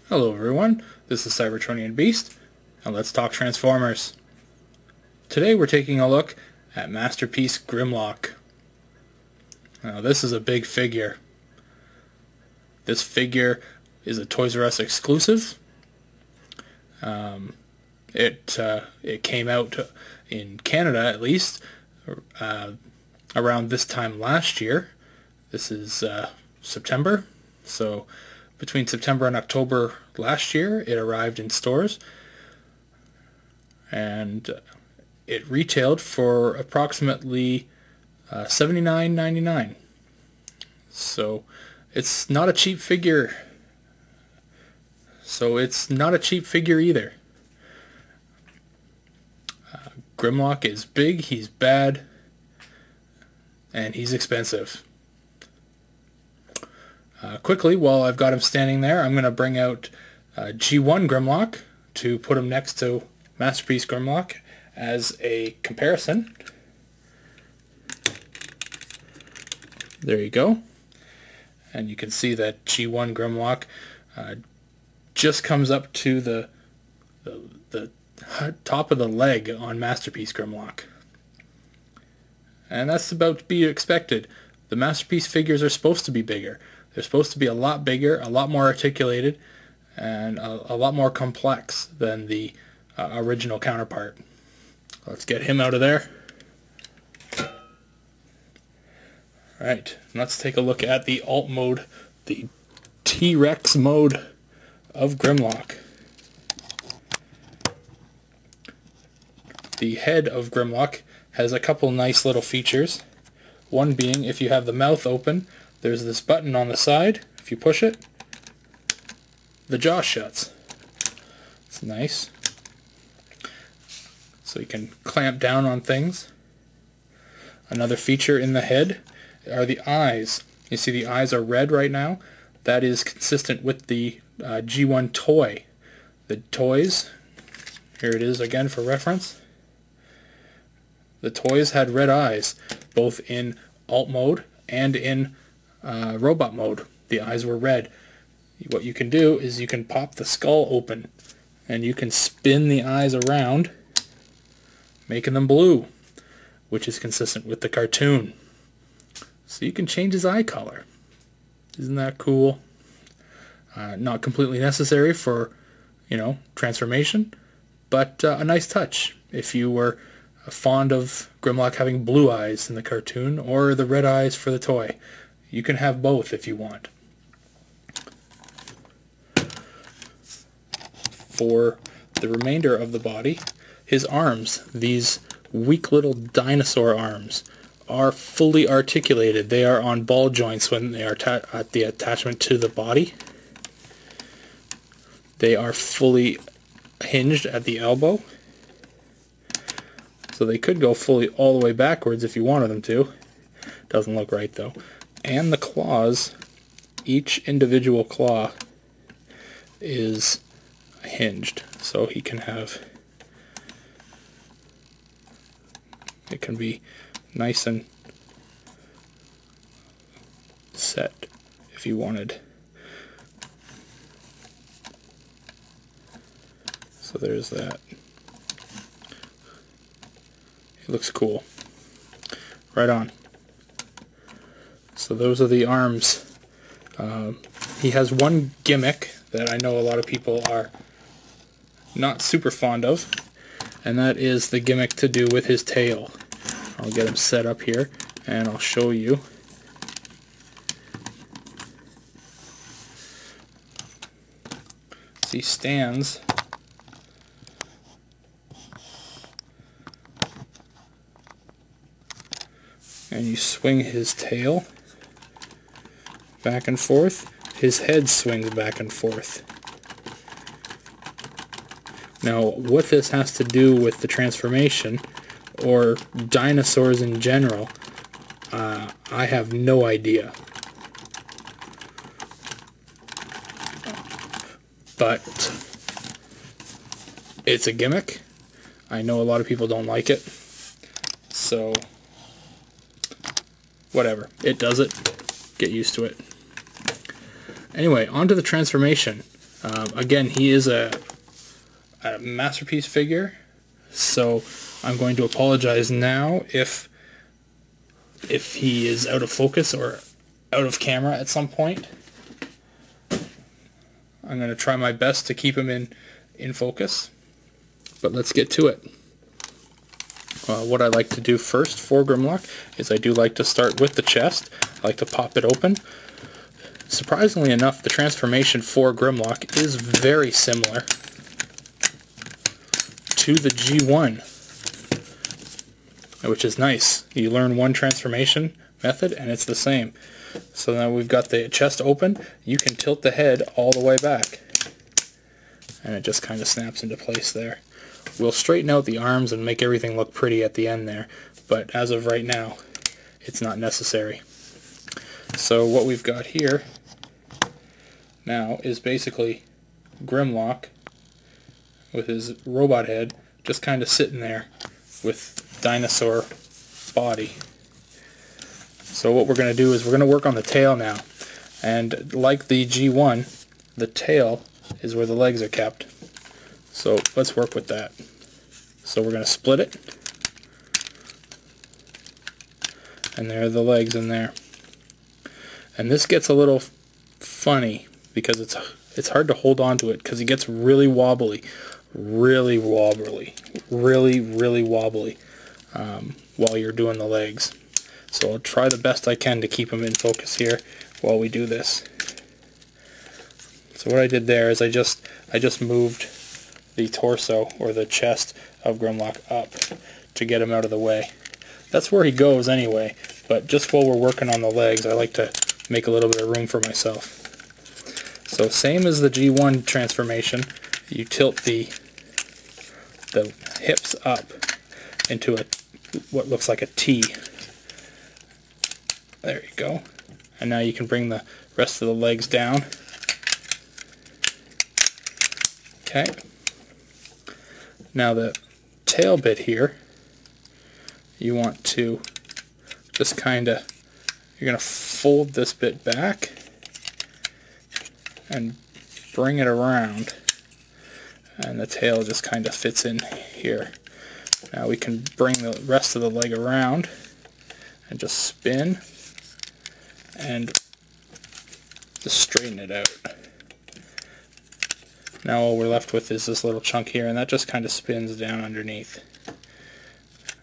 Hello everyone, this is Cybertronian Beast, and let's talk Transformers. Today we're taking a look at Masterpiece Grimlock. Now this is a big figure. This figure is a Toys R Us exclusive. It came out in Canada at least around this time last year. This is September, so between September and October last year it arrived in stores, and it retailed for approximately $79.99. So it's not a cheap figure. Either. Grimlock is big, he's bad, and he's expensive. Quickly, while I've got him standing there, I'm going to bring out G1 Grimlock to put him next to Masterpiece Grimlock as a comparison. There you go. And you can see that G1 Grimlock just comes up to the top of the leg on Masterpiece Grimlock. And that's about to be expected. The Masterpiece figures are supposed to be bigger. They're supposed to be a lot bigger, a lot more articulated, and a lot more complex than the original counterpart. Let's get him out of there. Alright, let's take a look at the alt mode, the T-Rex mode of Grimlock. The head of Grimlock has a couple nice little features. One being, if you have the mouth open, there's this button on the side. If you push it, the jaw shuts. It's nice. So you can clamp down on things. Another feature in the head are the eyes. You see the eyes are red right now. That is consistent with the G1 toy. The toys, here it is again for reference. The toys had red eyes, both in alt mode and in robot mode. The eyes were red. What you can do is you can pop the skull open and you can spin the eyes around, making them blue, which is consistent with the cartoon. So you can change his eye color. Isn't that cool? Not completely necessary for, transformation, but a nice touch if you were fond of Grimlock having blue eyes in the cartoon or the red eyes for the toy. You can have both if you want. For the remainder of the body, his arms, these weak little dinosaur arms, are fully articulated. They are on ball joints when they are at the attachment to the body. They are fully hinged at the elbow. So they could go fully all the way backwards if you wanted them to. Doesn't look right though. And the claws, each individual claw is hinged. So he can have, it can be nice and set if you wanted. So there's that. It looks cool. Right on. So those are the arms. He has one gimmick that I know a lot of people are not super fond of, and that is the gimmick to do with his tail. I'll get him set up here and I'll show you. As he stands, and you swing his tail back and forth, his head swings back and forth. Now, what this has to do with the transformation, or dinosaurs in general, I have no idea. But it's a gimmick. I know a lot of people don't like it. So whatever. It does it. Get used to it. Anyway, on to the transformation. Again, he is a Masterpiece figure, so I'm going to apologize now if he is out of focus or out of camera at some point. I'm going to try my best to keep him in focus, but let's get to it. What I like to do first for Grimlock is I do like to start with the chest. I like to pop it open. Surprisingly enough, the transformation for Grimlock is very similar to the G1, which is nice. You learn one transformation method and it's the same. So now we've got the chest open, you can tilt the head all the way back and it just kind of snaps into place there. We'll straighten out the arms and make everything look pretty at the end there, but as of right now it's not necessary. So what we've got here now is basically Grimlock with his robot head just kind of sitting there with dinosaur body. So what we're going to do is we're going to work on the tail now, and like the G1, the tail is where the legs are kept. So let's work with that. So we're going to split it, and there are the legs in there. And this gets a little funny because it's hard to hold on to it because he gets really wobbly, really wobbly while you're doing the legs. So I'll try the best I can to keep him in focus here while we do this. So what I did there is I just moved the torso or the chest of Grimlock up to get him out of the way. That's where he goes anyway, but just while we're working on the legs, I like to make a little bit of room for myself. So same as the G1 transformation, you tilt the hips up into what looks like a T. There you go. And now you can bring the rest of the legs down. Okay. Now the tail bit here, you want to just kind of, you're going to fold this bit back and bring it around, and the tail just kind of fits in here. Now we can bring the rest of the leg around and just spin and just straighten it out. Now all we're left with is this little chunk here, and that just kind of spins down underneath.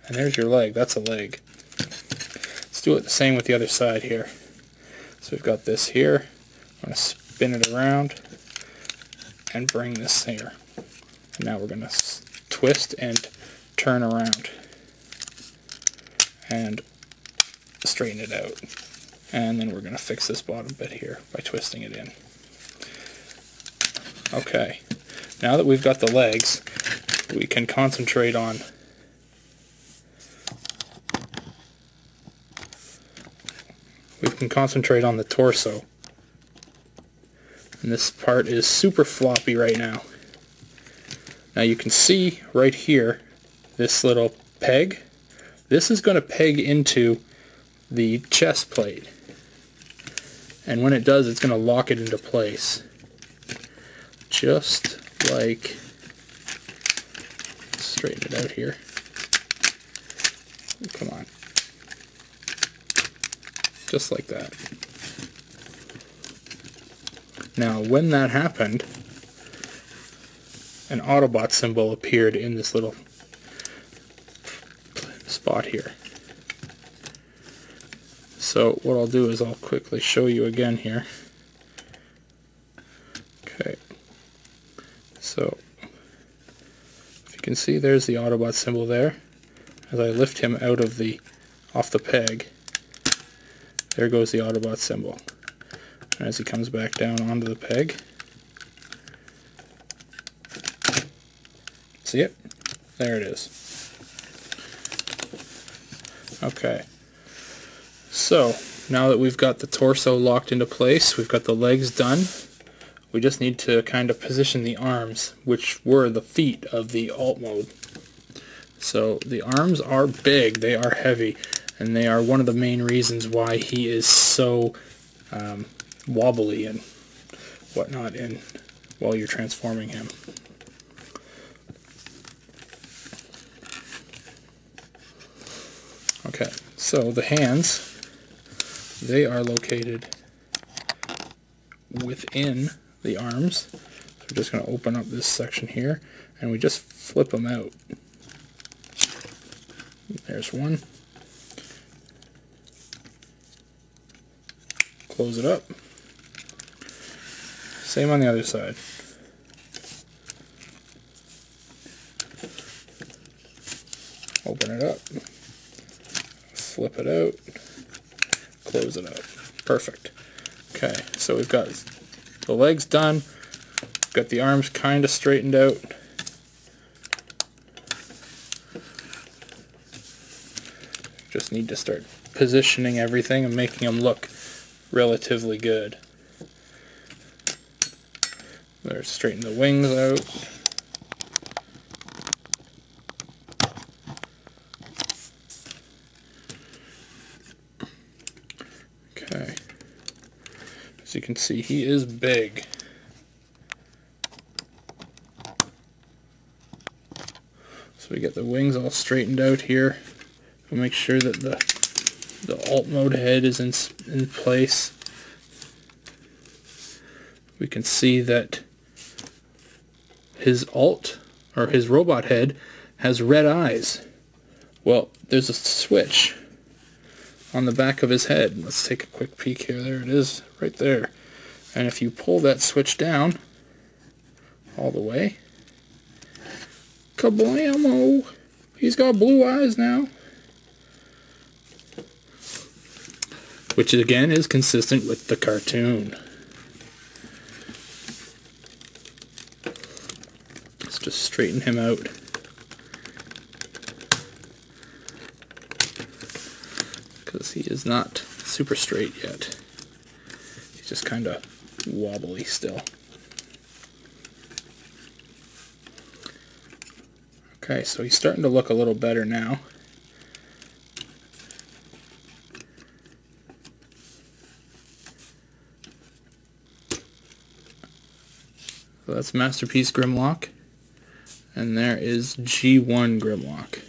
And there's your leg. That's a leg. Let's do it the same with the other side here. So we've got this here. I'm going to spin it around and bring this here. And now we're going to twist and turn around and straighten it out. And then we're going to fix this bottom bit here by twisting it in. Okay, now that we've got the legs, we can concentrate on the torso. And this part is super floppy right now. Now you can see right here this little peg. This is going to peg into the chest plate, and when it does, it's going to lock it into place, just like, straighten it out here, come on, just like that. Now when that happened, an Autobot symbol appeared in this little spot here. So what I'll do is I'll quickly show you again here. Okay, so if you can see, there's the Autobot symbol there. As I lift him off the peg, there goes the Autobot symbol. And as he comes back down onto the peg, see it? There it is. Okay. So, now that we've got the torso locked into place, we've got the legs done, we just need to kind of position the arms, which were the feet of the alt mode. So the arms are big, they are heavy, and they are one of the main reasons why he is so wobbly and whatnot in while you're transforming him. Okay, so the hands, they are located within the arms. So we're just going to open up this section here, and we just flip them out. There's one. Close it up. Same on the other side. Open it up. Flip it out. Close it up. Perfect. Okay, so we've got the legs done. Got the arms kind of straightened out. Just need to start positioning everything and making them look relatively good. Let's straighten the wings out. Okay. As you can see, he is big. So we get the wings all straightened out here. We'll make sure that the alt mode head is in place. We can see that his alt, or his robot head, has red eyes. Well, there's a switch on the back of his head. Let's take a quick peek here. There it is, right there. And if you pull that switch down all the way, kablamo! He's got blue eyes now. Which again is consistent with the cartoon. Let's just straighten him out. Because he is not super straight yet. He's just kind of wobbly still. Okay, so he's starting to look a little better now. So that's Masterpiece Grimlock, and there is G1 Grimlock.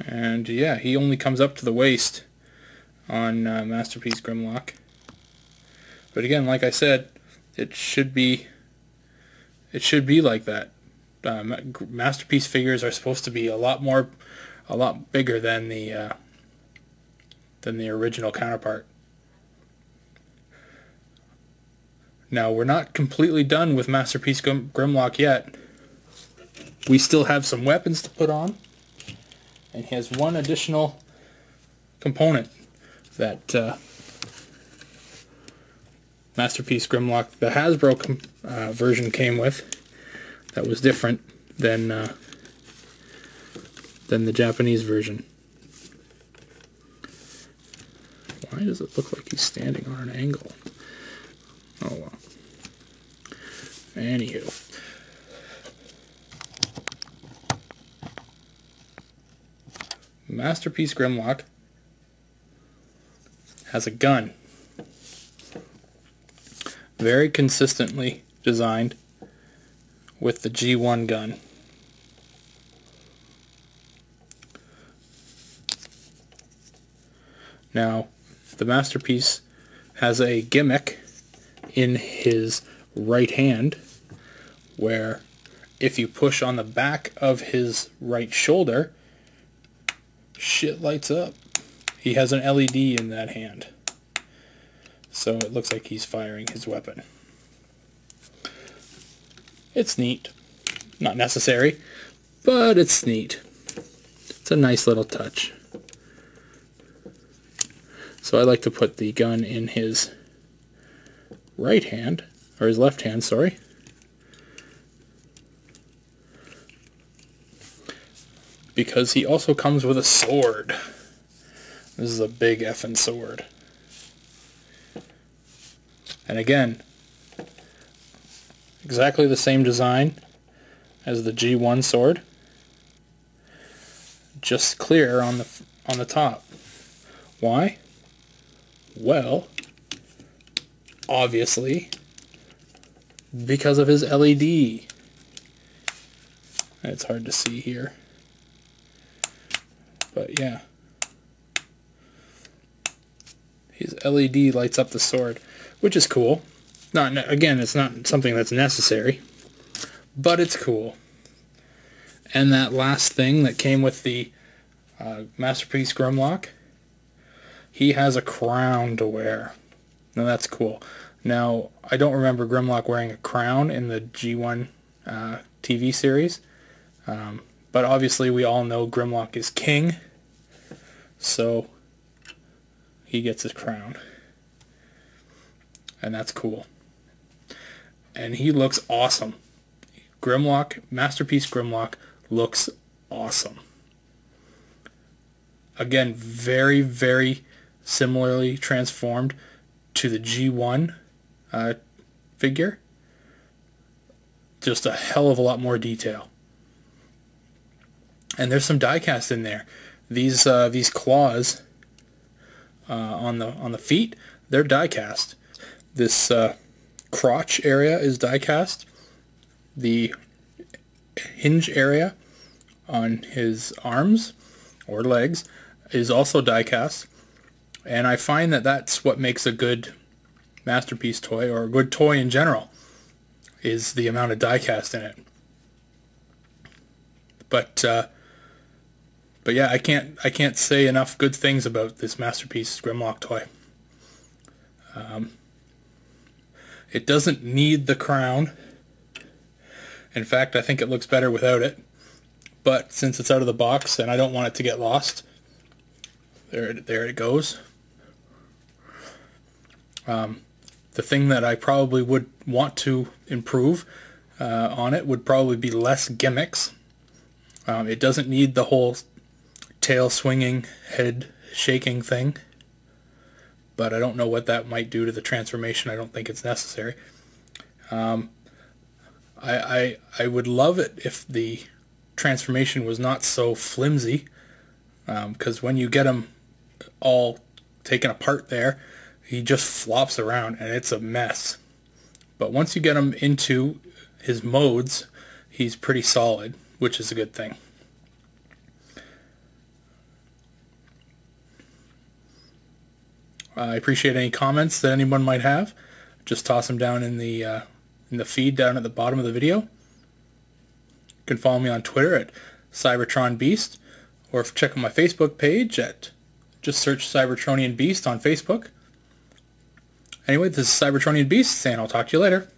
And yeah, he only comes up to the waist on Masterpiece Grimlock. But again, like I said, it should be like that. Masterpiece figures are supposed to be a lot bigger than the original counterpart. Now, we're not completely done with Masterpiece Grimlock yet. We still have some weapons to put on, and he has one additional component that Masterpiece Grimlock, the Hasbro version, came with that was different than the Japanese version. Why does it look like he's standing on an angle? Oh well. Anywho. Masterpiece Grimlock has a gun. Very consistently designed with the G1 gun. Now, the Masterpiece has a gimmick in his right hand where if you push on the back of his right shoulder, shit lights up. He has an LED in that hand. So it looks like he's firing his weapon. It's neat. Not necessary, but it's neat. It's a nice little touch. So I like to put the gun in his right hand, or his left hand, sorry. Because he also comes with a sword. This is a big effing sword. And again, exactly the same design as the G1 sword, just clear on the top. Why? Well, obviously because of his LED. It's hard to see here, but yeah, his LED lights up the sword, which is cool. Again, it's not something that's necessary, but it's cool. And that last thing that came with the Masterpiece Grimlock, he has a crown to wear. Now that's cool. Now, I don't remember Grimlock wearing a crown in the G1 TV series, but obviously we all know Grimlock is king, so he gets his crown. And that's cool. And he looks awesome. Grimlock, Masterpiece Grimlock looks awesome. Again, very, very similarly transformed to the G1 figure. Just a hell of a lot more detail. And there's some die cast in there. These claws on the feet, they're die cast. This crotch area is die cast. The hinge area on his arms or legs is also die cast, and I find that that's what makes a good Masterpiece toy, or a good toy in general, is the amount of die cast in it. But yeah, I can't say enough good things about this Masterpiece Grimlock toy. It doesn't need the crown. In fact, I think it looks better without it. But since it's out of the box and I don't want it to get lost, there it goes. The thing that I probably would want to improve on it would probably be less gimmicks. It doesn't need the whole tail swinging, head shaking thing. But I don't know what that might do to the transformation. I don't think it's necessary. I would love it if the transformation was not so flimsy, because when you get him all taken apart there, he just flops around and it's a mess. But once you get him into his modes, he's pretty solid, which is a good thing. I appreciate any comments that anyone might have. Just toss them down in the feed down at the bottom of the video. You can follow me on Twitter at CybertronBeast, or check out my Facebook page at just search Cybertronian Beast on Facebook. Anyway, this is Cybertronian Beast, and I'll talk to you later.